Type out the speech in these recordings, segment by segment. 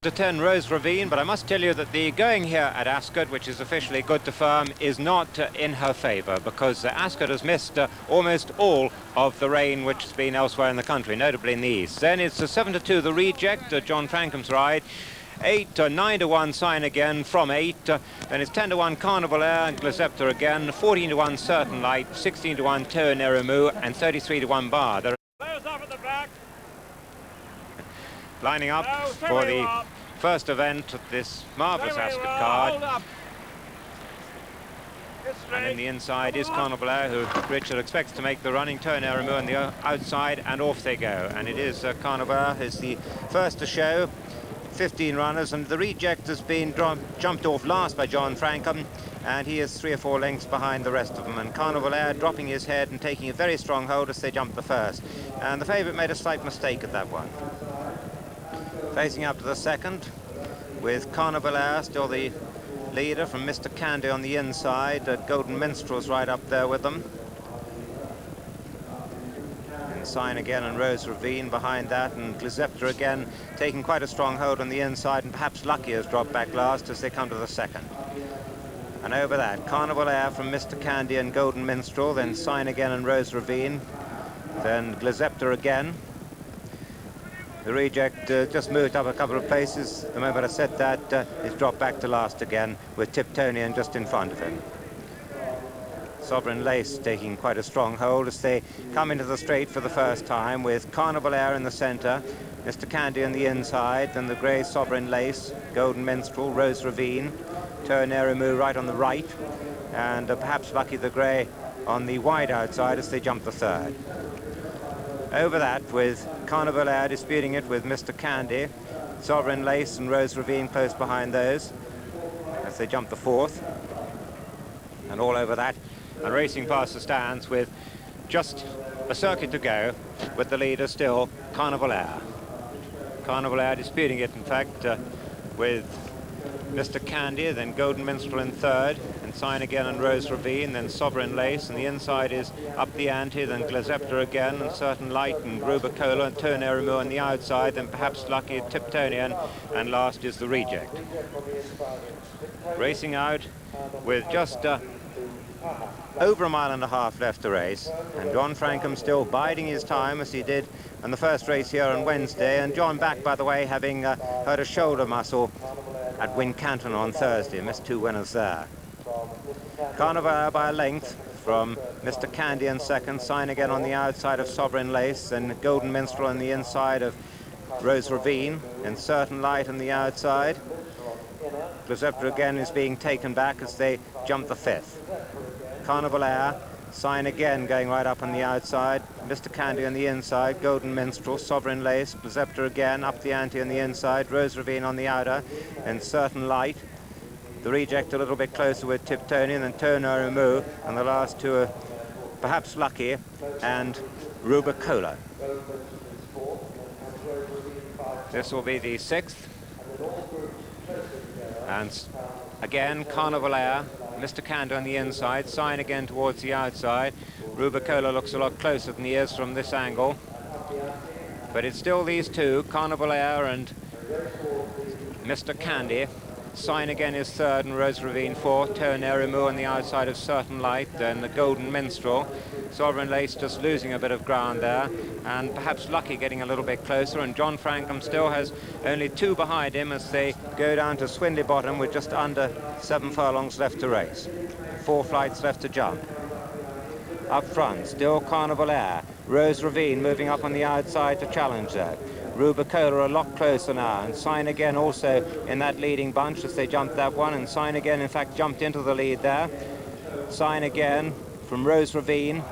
to 10 Rose Ravine, but I must tell you that the going here at Ascot, which is officially good to firm, is not in her favour, because Ascot has missed almost all of the rain which has been elsewhere in the country, notably in the east. Then it's 7-2 the reject, John Frankham's ride. 9-1 Sign Again from 8, then it's 10-1 Carnival Air and Glisepta again, 14-1 Certain Light, 16-1 Toa Nerimu, and 33-1 Bar. Players off at the back. Lining up for the first event of this marvellous Ascot card. And in the inside is Carnival Air, who Richard expects to make the running. Toa Nerimu on the outside, and off they go. And it is Carnival Air is the first to show. 15 runners, and the reject has been jumped off last by John Frankham, and he is 3 or 4 lengths behind the rest of them. And Carnival Air dropping his head and taking a very strong hold as they jump the first. And the favourite made a slight mistake at that one. Facing up to the second, with Carnival Air still the leader from Mr. Candy on the inside. Golden Minstrel's right up there with them. Sign Again and Rose Ravine behind that, and Glisepta again taking quite a strong hold on the inside, and perhaps Lucky has dropped back last as they come to the second. And over that, Carnival Air from Mr. Candy and Golden Minstrel, then Sign Again and Rose Ravine, then Glisepta again. The reject just moved up a couple of places. The moment I said that, he's dropped back to last again, with Tiptonian just in front of him. Sovereign Lace taking quite a strong hold as they come into the straight for the first time, with Carnival Air in the centre, Mr. Candy on the inside, then the grey Sovereign Lace, Golden Minstrel, Rose Ravine, Toa Nerimu right on the right, and perhaps Lucky the grey on the wide outside as they jump the third. Over that, with Carnival Air disputing it with Mr. Candy, Sovereign Lace and Rose Ravine close behind those as they jump the fourth. And all over that, and racing past the stands with just a circuit to go, with the leader still Carnival Air. Carnival Air disputing it, in fact, with Mr. Candy, then Golden Minstrel in third, and Sign Again and Rose Ravine, then Sovereign Lace, and the inside is Up the Ante, then Glisepta again, and Certain Light, and Rubicola, and Toa Nerimu on the outside, then perhaps Lucky Tiptonian, and last is the reject. Racing out with just over a mile and a half left to race, and John Frankham still biding his time as he did on the first race here on Wednesday, and John back, by the way, having hurt a shoulder muscle at Wincanton on Thursday, missed 2 winners there. Carnival by a length from Mr. Candy in second, Sign Again on the outside of Sovereign Lace, and Golden Minstrel on the inside of Rose Ravine, and Certain Light on the outside. Glisepta again is being taken back as they jump the fifth. Carnival Air, Sign Again going right up on the outside, Mr. Candy on the inside, Golden Minstrel, Sovereign Lace, Glisepta again, Up the Ante on the inside, Rose Ravine on the outer, and Certain Light. The reject a little bit closer with Tiptonian and Toa Nerimu, and the last two are perhaps Lucky and Rubicola. This will be the sixth. And again, Carnival Air, Mr. Candy on the inside, Sign Again towards the outside. Rubicola looks a lot closer than he is from this angle. But it's still these two, Carnival Air and Mr. Candy. Sign Again is third and Rose Ravine fourth. Toa Nerimu on the outside of Certain Light, then the Golden Minstrel. Sovereign Lace just losing a bit of ground there, and perhaps Lucky getting a little bit closer, and John Frankham still has only 2 behind him as they go down to Swindley Bottom with just under 7 furlongs left to race. 4 flights left to jump. Up front, still Carnival Air. Rose Ravine moving up on the outside to challenge that. Rubicola a lot closer now, and Sign Again also in that leading bunch as they jumped that one, and Sign Again in fact jumped into the lead there. Sign Again from Rose Ravine,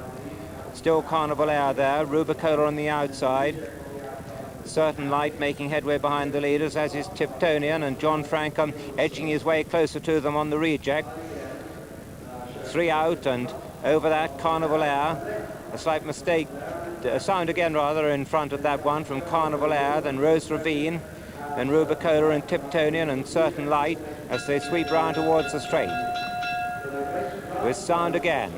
still Carnival Air there, Rubicola on the outside. Certain Light making headway behind the leaders, as is Tiptonian, and John Frankham edging his way closer to them on the reject. 3 out, and over that Carnival Air, a slight mistake, Sound Again rather, in front of that one from Carnival Air, then Rose Ravine, then Rubicola and Tiptonian and Certain Light as they sweep round towards the straight. With Sound Again,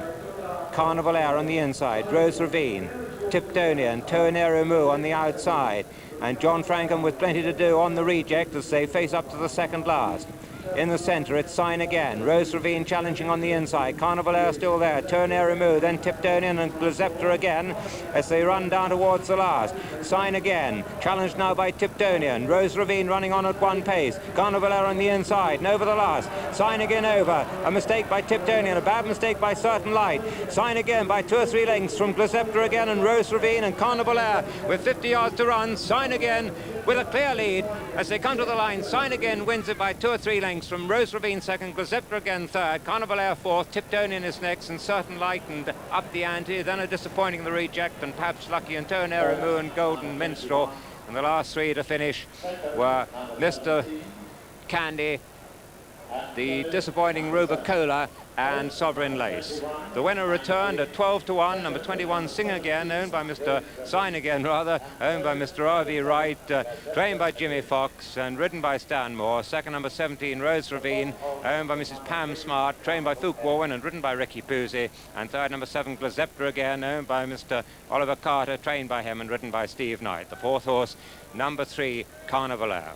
Carnival Air on the inside, Rose Ravine, Tiptonian, Toa Nerimu on the outside, and John Frankham with plenty to do on the reject as they face up to the second last. In the centre, it's Sign Again. Rose Ravine challenging on the inside. Carnival Air still there. Tournaire Remove, then Tiptonian and Glazepta again as they run down towards the last. Sign Again, challenged now by Tiptonian. Rose Ravine running on at one pace. Carnival Air on the inside and over the last. Sign Again over. A mistake by Tiptonian, a bad mistake by Certain Light. Sign Again by 2 or 3 lengths from Glazepta again and Rose Ravine and Carnival Air with 50 yards to run. Sign Again with a clear lead as they come to the line. Sign Again wins it by 2 or 3 lengths from Rose Ravine second, Glazepta again third, Carnival Air fourth, Tiptonian is next, and Certain Light and Up the Ante, then a disappointing the reject, and perhaps Lucky and Tournaire Remove and Golden Minstrel. And the last 3 to finish were Mr. Candy, the disappointing Rubicola, and Sovereign Lace. The winner returned at 12-1, number 21 Sing Again, owned by Mr. Sign Again rather, owned by Mr. R.V. Wright, trained by Jimmy Fox and ridden by Stan Moore. Second, number 17 Rose Ravine, owned by Mrs. Pam Smart, trained by Fook Warwin and ridden by Ricky Pusey. And third, number 7 Glazepta again, owned by Mr. Oliver Carter, trained by him and ridden by Steve Knight. The fourth horse, number 3 Carnival Air.